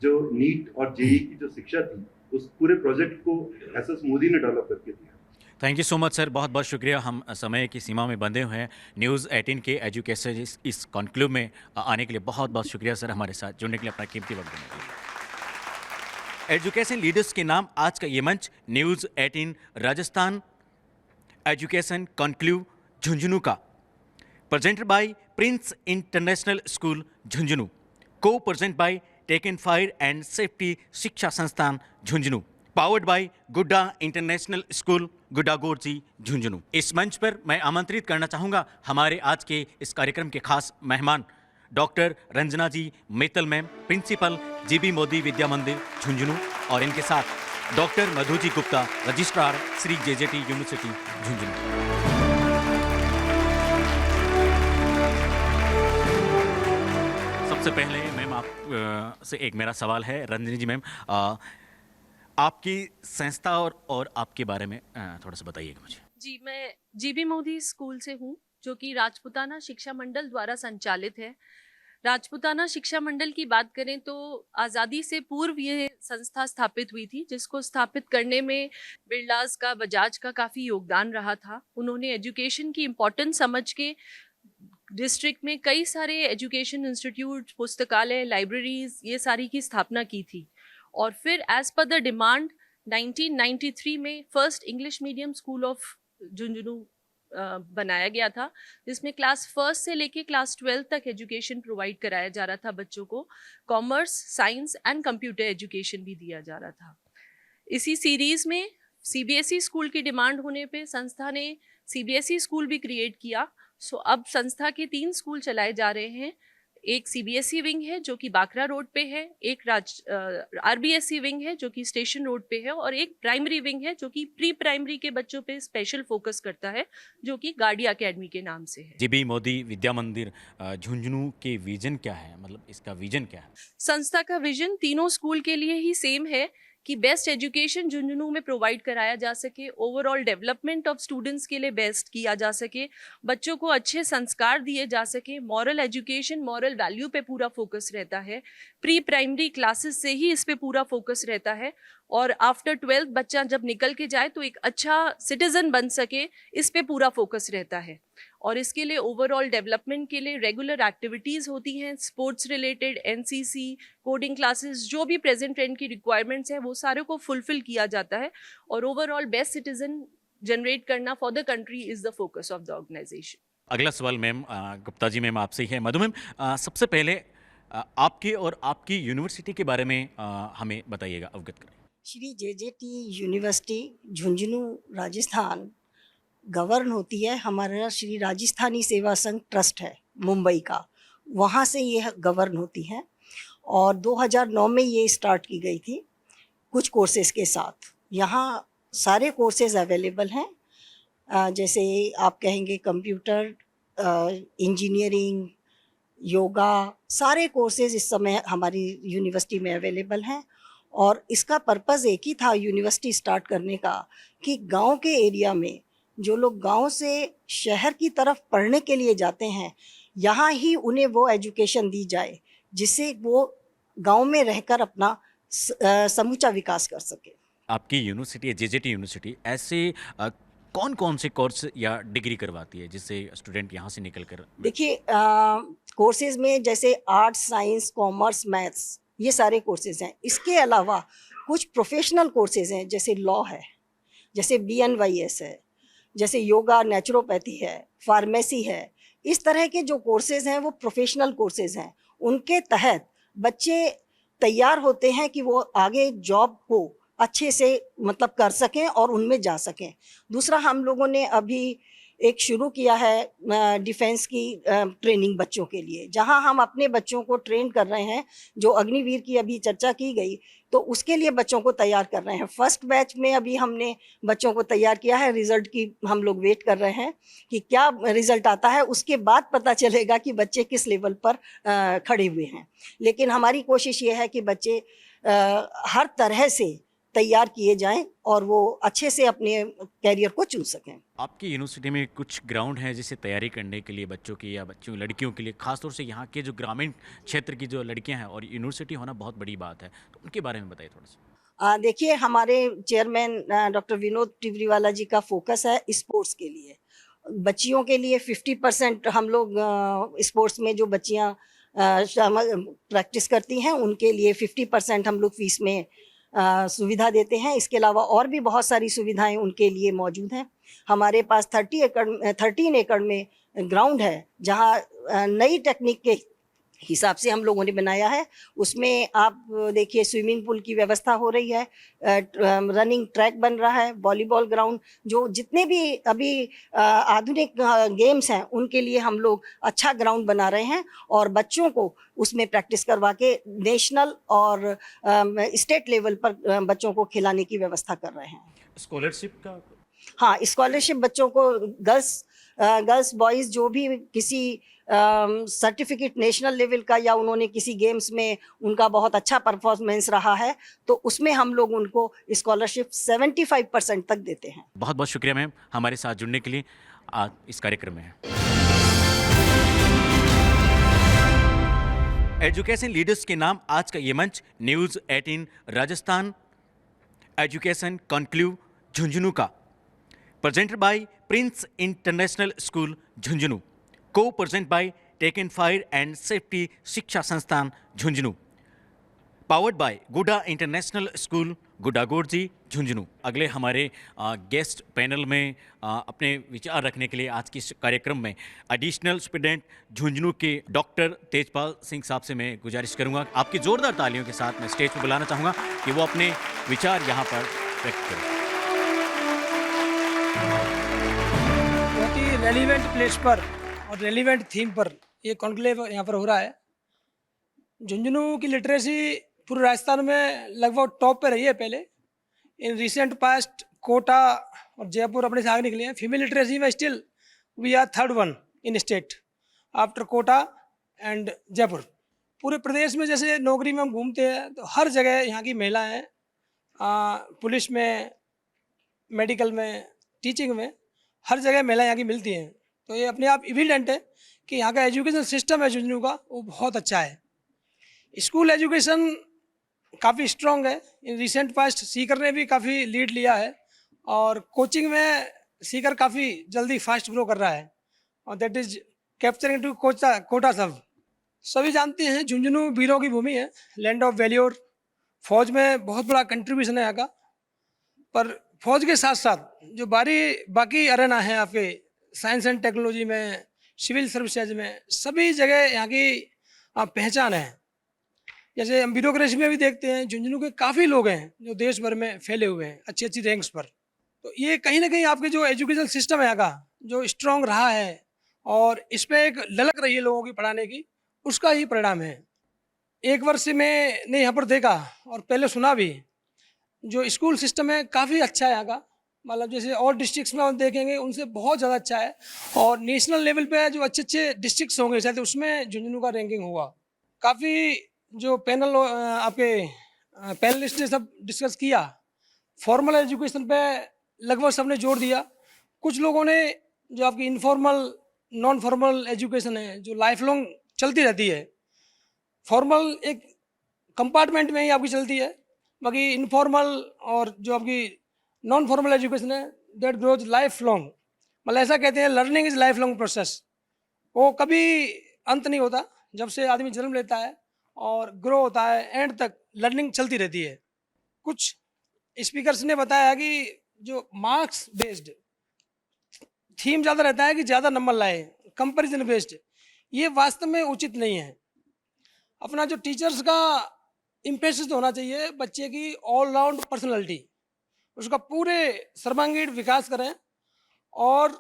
जो नीट और JEE की जो शिक्षा थी, उस पूरे प्रोजेक्ट को SS मोदी ने डेवलप करके दिया। Thank you so much sir, बहुत बहुत शुक्रिया। हम समय की सीमा में बंधे हुए हैं। न्यूज़ 18 के एजुकेशन इस कॉन्क्लेव में आने के लिए बहुत बहुत शुक्रिया सर, हमारे साथ जुड़ने के लिए, अपना कीमती वक्त देने के लिए। एजुकेशन लीडर्स के नाम आज का ये मंच news 18 Rajasthan education conclave Jhunjhunu का, presented by Prince International School Jhunjhunu, co-present by Taken Fire and Safety शिक्षा संस्थान झुंझुनू, powered by गुड्डा इंटरनेशनल स्कूल गुड्डागोरजी झुंझुनू। इस मंच पर मैं आमंत्रित करना चाहूँगा हमारे आज के इस कार्यक्रम के खास मेहमान doctor Ranjana ji Mittal ma'am, principal GB Modi Vidya Mandir Jhunjhunu, और इनके साथ doctor Madhu ji Gupta, registrar Shri JJT university Jhunjhunu. सबसे पहले मैम आप से एक मेरा सवाल है, रंजनी जी मैम, आपकी संस्था और आपके बारे में थोड़ा सा बताइएगा मुझे। जी, मैं GB मोदी स्कूल से हूँ, जो कि राजपूताना शिक्षा मंडल द्वारा संचालित है। राजपूताना शिक्षा मंडल की बात करें तो आज़ादी से पूर्व ये संस्था स्थापित हुई थी, जिसको स्थापित करने में बिरलास का, बजाज का काफ़ी योगदान रहा था। उन्होंने एजुकेशन की इम्पोर्टेंस समझ के डिस्ट्रिक्ट में कई सारे एजुकेशन इंस्टीट्यूट, पुस्तकालय, लाइब्रेरीज ये सारी की स्थापना की थी। और फिर एज पर द डिमांड 1993 में first English medium school of Jhunjhunu बनाया गया था, जिसमें क्लास फर्स्ट से लेके क्लास 12 तक एजुकेशन प्रोवाइड कराया जा रहा था बच्चों को। Commerce, science and computer education भी दिया जा रहा था। इसी सीरीज में सीबीएसई स्कूल की डिमांड होने पे संस्था ने सीबीएसई स्कूल भी क्रिएट किया। सो अब संस्था के 3 स्कूल चलाए जा रहे हैं। एक सीबीएसई विंग है जो कि बाकरा रोड पे है, एक आरबीएसई विंग है जो कि स्टेशन रोड पे है, और एक प्राइमरी विंग है जो कि प्री प्राइमरी के बच्चों पे स्पेशल फोकस करता है, जो कि गाड़ी एकेडमी के नाम से है। जीबी मोदी विद्या मंदिर झुंझुनू के विजन क्या है, मतलब इसका विजन क्या है? संस्था का विजन तीनों स्कूल के लिए ही सेम है कि बेस्ट एजुकेशन झुंझुनू में प्रोवाइड कराया जा सके, ओवरऑल डेवलपमेंट ऑफ स्टूडेंट्स के लिए बेस्ट किया जा सके, बच्चों को अच्छे संस्कार दिए जा सके, मॉरल एजुकेशन, मॉरल वैल्यू पे पूरा फोकस रहता है। प्री प्राइमरी क्लासेस से ही इस पे पूरा फोकस रहता है, और आफ्टर 12th बच्चा जब निकल के जाए तो एक अच्छा सिटीजन बन सके, इस पे पूरा फोकस रहता है। और इसके लिए ओवरऑल डेवलपमेंट के लिए रेगुलर एक्टिविटीज़ होती हैं, sports related, NCC, coding classes, जो भी प्रेजेंट ट्रेंड की रिक्वायरमेंट्स हैं वो सारे को फुलफिल किया जाता है। और ओवरऑल बेस्ट सिटीजन जनरेट करना for the country is the focus of the organisation. अगला सवाल मैम गुप्ता जी मैम आपसे ही है। मधु मैम, सबसे पहले आपके और आपकी यूनिवर्सिटी के बारे में हमें बताइएगा, अवगत करें। Shri JJT university Jhunjhunu Rajasthan govern होती है, हमारा श्री राजस्थानी सेवा संघ ट्रस्ट है मुंबई का, वहाँ से ये गवर्न होती है। और 2009 में ये स्टार्ट की गई थी कुछ कोर्सेज़ के साथ। यहाँ सारे कोर्सेज़ अवेलेबल हैं, जैसे आप कहेंगे कंप्यूटर, इंजीनियरिंग, योगा, सारे कोर्सेज़ इस समय हमारी यूनिवर्सिटी में अवेलेबल हैं। और इसका पर्पज़ एक ही था यूनिवर्सिटी स्टार्ट करने का, कि गांव के एरिया में जो लोग गांव से शहर की तरफ पढ़ने के लिए जाते हैं, यहाँ ही उन्हें वो एजुकेशन दी जाए जिससे वो गांव में रहकर अपना समूचा विकास कर सके। आपकी यूनिवर्सिटी, जेजेटी यूनिवर्सिटी, ऐसे कौन कौन से कोर्स या डिग्री करवाती है जिससे स्टूडेंट यहाँ से निकल कर? देखिए, कोर्सेज़ में जैसे आर्ट्स, साइंस, कॉमर्स, मैथ्स, ये सारे कोर्सेज़ हैं। इसके अलावा कुछ प्रोफेशनल कोर्सेज़ हैं, जैसे लॉ है, जैसे BNYS है, जैसे योगा, नेचुरोपैथी है, फार्मेसी है। इस तरह के जो कोर्सेज़ हैं वो प्रोफेशनल कोर्सेज़ हैं। उनके तहत बच्चे तैयार होते हैं कि वो आगे जॉब को अच्छे से मतलब कर सकें और उनमें जा सकें। दूसरा, हम लोगों ने अभी एक शुरू किया है डिफेंस की ट्रेनिंग बच्चों के लिए, जहां हम अपने बच्चों को ट्रेन कर रहे हैं। जो अग्निवीर की अभी चर्चा की गई, तो उसके लिए बच्चों को तैयार कर रहे हैं। फर्स्ट बैच में अभी हमने बच्चों को तैयार किया है, रिज़ल्ट की हम लोग वेट कर रहे हैं कि क्या रिज़ल्ट आता है, उसके बाद पता चलेगा कि बच्चे किस लेवल पर खड़े हुए हैं। लेकिन हमारी कोशिश ये है कि बच्चे हर तरह से तैयार किए जाएं और वो अच्छे से अपने कैरियर को चुन सकें। आपकी यूनिवर्सिटी में कुछ ग्राउंड है जिसे तैयारी करने के लिए बच्चों की या बच्चों लड़कियों के लिए, खासतौर से यहाँ के जो ग्रामीण क्षेत्र की जो लड़कियाँ हैं, और यूनिवर्सिटी होना बहुत बड़ी बात है, तो उनके बारे में बताइए थोड़ा सा। देखिए, हमारे चेयरमैन डॉक्टर विनोद टिवरीवाला जी का फोकस है स्पोर्ट्स के लिए। बच्चियों के लिए 50% हम लोग स्पोर्ट्स में जो बच्चियाँ प्रैक्टिस करती हैं उनके लिए 50% हम लोग फीस में सुविधा देते हैं। इसके अलावा और भी बहुत सारी सुविधाएं उनके लिए मौजूद हैं। हमारे पास 13 एकड़ में ग्राउंड है, जहां नई टेक्निक के हिसाब से हम लोगों ने बनाया है। उसमें आप देखिए, स्विमिंग पूल की व्यवस्था हो रही है, रनिंग ट्रैक बन रहा है, वॉलीबॉल ग्राउंड, जो जितने भी अभी आधुनिक गेम्स हैं उनके लिए हम लोग अच्छा ग्राउंड बना रहे हैं और बच्चों को उसमें प्रैक्टिस करवा के नेशनल और स्टेट लेवल पर बच्चों को खिलाने की व्यवस्था कर रहे हैं। स्कॉलरशिप का? हाँ, स्कॉलरशिप बच्चों को गर्ल्स बॉयज़ जो भी किसी सर्टिफिकेट नेशनल लेवल का या उन्होंने किसी गेम्स में उनका बहुत अच्छा परफॉर्मेंस रहा है, तो उसमें हम लोग उनको स्कॉलरशिप 75% तक देते हैं। बहुत बहुत शुक्रिया मैम हमारे साथ जुड़ने के लिए इस कार्यक्रम में। एजुकेशन लीडर्स के नाम आज का ये मंच news 18 Rajasthan education conclave Jhunjhunu का, presented by prince international school Jhunjhunu, को प्रेजेंट बाय टेक and fire and safety Shiksha Sansthan Jhunjhunu, powered by Gudha international school Gudhagorji Jhunjhunu. अगले हमारे गेस्ट पैनल में अपने विचार रखने के लिए आज के इस कार्यक्रम में एडिशनल स्टूडेंट झुंझुनू के डॉक्टर तेजपाल सिंह साहब से मैं गुजारिश करूंगा, आपकी जोरदार तालियों के साथ मैं स्टेज पर बुलाना चाहूँगा कि वो अपने विचार यहाँ पर व्यक्त करें। बहुत ही रेलिवेंट प्लेस पर और रेलिवेंट थीम पर ये कॉन्क्लेव यहाँ पर हो रहा है। झुंझुनू की लिटरेसी पूरे राजस्थान में लगभग टॉप पे रही है पहले। इन रिसेंट पास्ट कोटा और जयपुर अपने से आगे निकले हैं। फीमेल लिटरेसी में still we are third one in state after Kota and Jaipur. पूरे प्रदेश में जैसे नौकरी में हम घूमते हैं तो हर जगह यहाँ की महिलाएं पुलिस में, मेडिकल में, टीचिंग में, हर जगह महिलाएं यहाँ की मिलती हैं। तो ये अपने आप एविडेंट है कि यहाँ का एजुकेशन सिस्टम है झुंझुनू का, वो बहुत अच्छा है। स्कूल एजुकेशन काफ़ी स्ट्रॉन्ग है। इन रिसेंट पास्ट सीकर ने भी काफ़ी लीड लिया है और कोचिंग में सीकर काफ़ी जल्दी फास्ट ग्रो कर रहा है और that is capturing to Kota सब। सभी जानते हैं झुंझुनू वीरों की भूमि है, लैंड ऑफ वैल्योर। फौज में बहुत बड़ा कंट्रीब्यूशन है यहाँ का, पर फौज के साथ साथ जो बाकी अरेना है आपके साइंस एंड टेक्नोलॉजी में, सिविल सर्विसेज में, सभी जगह यहाँ की पहचान है। जैसे हम ब्यूरोक्रेसी में भी देखते हैं झुंझुनू के काफ़ी लोग हैं जो देश भर में फैले हुए हैं अच्छी अच्छी रैंक्स पर। तो ये कहीं ना कहीं आपके जो एजुकेशन सिस्टम है यहाँ का जो स्ट्रॉन्ग रहा है और इस पर एक ललक रही है लोगों की पढ़ाने की, उसका ही परिणाम है। एक वर्ष से मैंने यहाँ पर देखा और पहले सुना भी, जो स्कूल सिस्टम है काफ़ी अच्छा है यहाँ का। मतलब जैसे और डिस्ट्रिक्ट्स में हम देखेंगे उनसे बहुत ज़्यादा अच्छा है और नेशनल लेवल पे जो अच्छे अच्छे डिस्ट्रिक्ट्स होंगे शायद उसमें झुंझुनू का रैंकिंग होगा। काफ़ी जो आपके पैनलिस्ट ने सब डिस्कस किया, फॉर्मल एजुकेशन पे लगभग सबने जोर दिया। कुछ लोगों ने जो आपकी इनफॉर्मल नॉन फॉर्मल एजुकेशन है जो लाइफ लॉन्ग चलती रहती है, फॉर्मल एक कंपार्टमेंट में ही आपकी चलती है, बाकी इनफॉर्मल और जो आपकी नॉन फॉर्मल एजुकेशन है दैट ग्रोज लाइफ लॉन्ग। मतलब ऐसा कहते हैं learning is life long process, वो कभी अंत नहीं होता। जब से आदमी जन्म लेता है और ग्रो होता है एंड तक लर्निंग चलती रहती है। कुछ स्पीकर्स ने बताया कि जो मार्क्स बेस्ड थीम ज़्यादा रहता है कि ज़्यादा नंबर लाए, कंपैरिजन बेस्ड, ये वास्तव में उचित नहीं है। अपना जो टीचर्स का इम्पेसिस होना चाहिए बच्चे की ऑलराउंड पर्सनैलिटी, उसका पूरे सर्वांगीण विकास करें और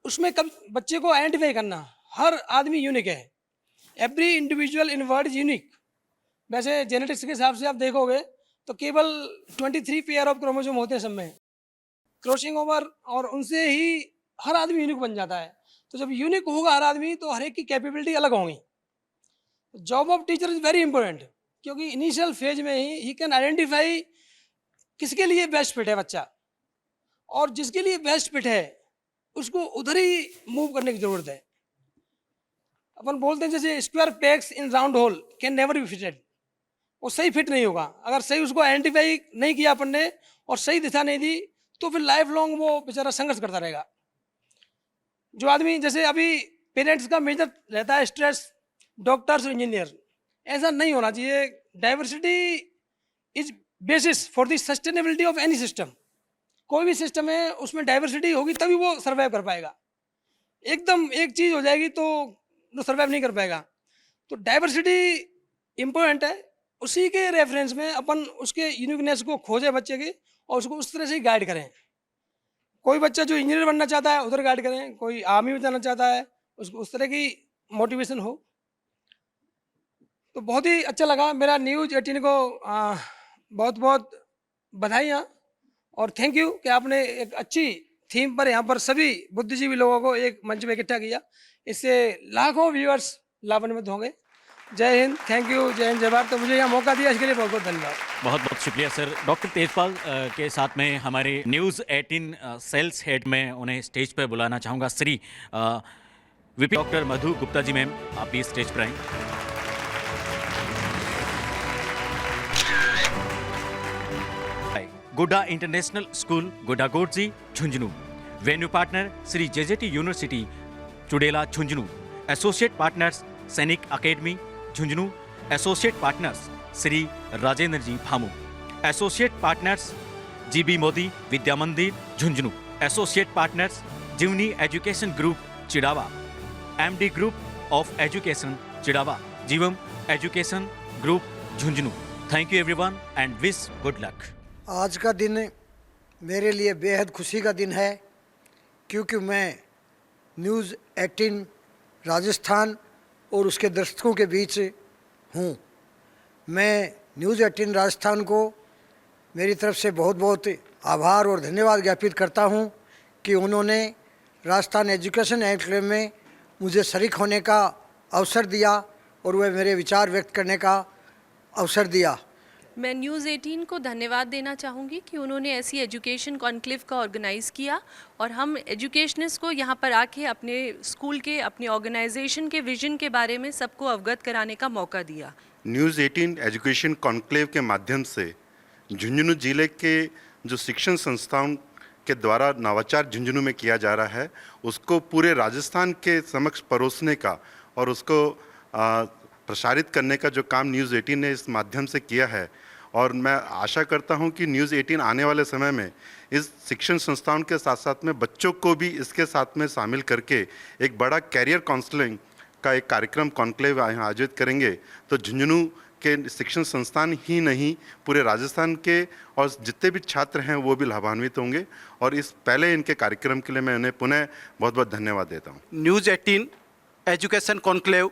उसमें कब बच्चे को आइडेंटिफाई करना, हर आदमी यूनिक है, every individual in world is unique. वैसे जेनेटिक्स के हिसाब से आप देखोगे तो केवल 23 पेयर ऑफ क्रोमोसोम होते हैं सब में, क्रॉसिंग ओवर, और उनसे ही हर आदमी यूनिक बन जाता है। तो जब यूनिक होगा हर आदमी तो हर एक की कैपेबिलिटी अलग होंगी। Job of teacher is very important, क्योंकि इनिशियल फेज में ही कैन आइडेंटिफाई किसके लिए बेस्ट फिट है बच्चा, और जिसके लिए बेस्ट फिट है उसको उधर ही मूव करने की ज़रूरत है। अपन बोलते हैं जैसे square pegs in round whole can never be fitted, वो सही फिट नहीं होगा अगर सही उसको आइडेंटिफाई नहीं किया अपन ने और सही दिशा नहीं दी तो फिर लाइफ लॉन्ग वो बेचारा संघर्ष करता रहेगा। जो आदमी जैसे अभी पेरेंट्स का मेजर रहता है स्ट्रेस, डॉक्टर्स और इंजीनियर, ऐसा नहीं होना चाहिए। Diversity is basis for the sustainability of any system. कोई भी सिस्टम है उसमें डाइवर्सिटी होगी तभी वो सर्वाइव कर पाएगा। एकदम एक चीज़ हो जाएगी तो वो सर्वाइव नहीं कर पाएगा। तो डाइवर्सिटी इम्पोर्टेंट है, उसी के रेफरेंस में अपन उसके यूनिकनेस को खोजें बच्चे की और उसको उस तरह से गाइड करें। कोई बच्चा जो इंजीनियर बनना चाहता है उधर गाइड करें, कोई आर्मी में जाना चाहता है उसको उस तरह की मोटिवेशन हो। तो बहुत ही अच्छा लगा। मेरा न्यूज़ 18 को बहुत बहुत बधाइयाँ और थैंक यू कि आपने एक अच्छी थीम पर यहाँ पर सभी बुद्धिजीवी लोगों को एक मंच में इकट्ठा किया। इससे लाखों व्यूअर्स लाभान्वित होंगे। जय हिंद, थैंक यू, जय हिंद, जय भारत। तो मुझे यहाँ मौका दिया इसके लिए बहुत बहुत धन्यवाद। बहुत बहुत शुक्रिया सर। डॉक्टर तेजपाल के साथ में हमारे न्यूज़ 18 सेल्स हेड में उन्हें स्टेज पर बुलाना चाहूँगा। Shri VP doctor Madhu Gupta ji, ma'am आप भी स्टेज पर आएँ। Gudha international school Gudhagorji Jhunjhunu. Venue partner Shri JJT university Chudela Jhunjhunu. Associate partners Sainik academy Jhunjhunu. Associate partners Shri Rajendra ji Bhamu. Associate partners GB Modi Vidya Mandir Jhunjhunu. Associate partners Jeevani education group Chirawa. MD group of education Chirawa. Jeevam education group Jhunjhunu. Thank you everyone and wish good luck. आज का दिन मेरे लिए बेहद खुशी का दिन है, क्योंकि मैं न्यूज़ 18 राजस्थान और उसके दर्शकों के बीच हूँ। मैं न्यूज़ 18 राजस्थान को मेरी तरफ से बहुत बहुत आभार और धन्यवाद ज्ञापित करता हूँ कि उन्होंने राजस्थान एजुकेशन एनक्लेव में मुझे शरीक होने का अवसर दिया और वह मेरे विचार व्यक्त करने का अवसर दिया। मैं न्यूज़ 18 को धन्यवाद देना चाहूँगी कि उन्होंने ऐसी एजुकेशन कॉन्क्लेव का ऑर्गेनाइज़ किया और हम एजुकेशनिस्ट को यहाँ पर आके अपने स्कूल के, अपने ऑर्गेनाइजेशन के विजन के बारे में सबको अवगत कराने का मौका दिया। न्यूज़ 18 एजुकेशन कॉन्क्लेव के माध्यम से झुंझुनू जिले के जो शिक्षण संस्थाओं के द्वारा नवाचार झुंझुनू में किया जा रहा है, उसको पूरे राजस्थान के समक्ष परोसने का और उसको प्रसारित करने का जो काम न्यूज़ 18 ने इस माध्यम से किया है। और मैं आशा करता हूं कि न्यूज़ 18 आने वाले समय में इस शिक्षण संस्थाओं के साथ साथ में बच्चों को भी इसके साथ में शामिल करके एक बड़ा कैरियर काउंसलिंग का एक कार्यक्रम कॉन्क्लेव आयोजित करेंगे। तो झुंझुनू के शिक्षण संस्थान ही नहीं, पूरे राजस्थान के और जितने भी छात्र हैं वो भी लाभान्वित होंगे। और इस पहले इनके कार्यक्रम के लिए मैं उन्हें पुनः बहुत बहुत धन्यवाद देता हूँ। न्यूज़ 18 एजुकेशन कॉन्क्लेव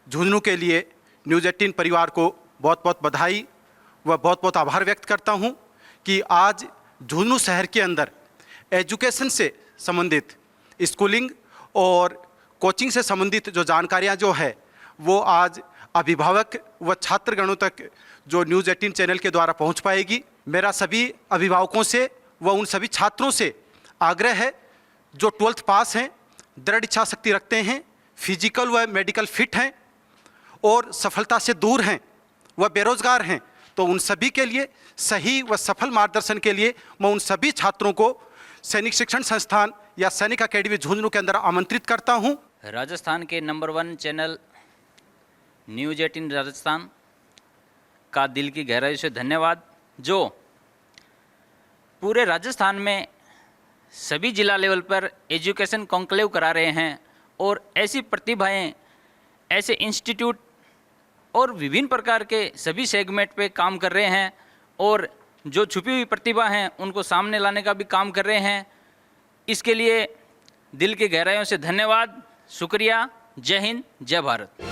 झुंझुनू के लिए न्यूज़ 18 परिवार को बहुत बहुत बधाई व बहुत बहुत आभार व्यक्त करता हूं कि आज झुंझुनू शहर के अंदर एजुकेशन से संबंधित, स्कूलिंग और कोचिंग से संबंधित जो जानकारियां जो है वो आज अभिभावक व छात्रगणों तक जो न्यूज़ 18 चैनल के द्वारा पहुंच पाएगी। मेरा सभी अभिभावकों से व उन सभी छात्रों से आग्रह है जो 12th पास हैं, दृढ़ इच्छा शक्ति रखते हैं, फिजिकल व मेडिकल फिट हैं और सफलता से दूर हैं व बेरोजगार हैं, तो उन सभी के लिए सही व सफल मार्गदर्शन के लिए मैं उन सभी छात्रों को सैनिक शिक्षण संस्थान या सैनिक अकेडमी झुंझुनू के अंदर आमंत्रित करता हूं। राजस्थान के नंबर 1 चैनल न्यूज़ 18 राजस्थान का दिल की गहराई से धन्यवाद, जो पूरे राजस्थान में सभी जिला लेवल पर एजुकेशन कॉन्क्लेव करा रहे हैं और ऐसी प्रतिभाएं, ऐसे इंस्टीट्यूट और विभिन्न प्रकार के सभी सेगमेंट पे काम कर रहे हैं और जो छुपी हुई प्रतिभा हैं उनको सामने लाने का भी काम कर रहे हैं। इसके लिए दिल की गहराइयों से धन्यवाद, शुक्रिया। जय हिंद, जय भारत।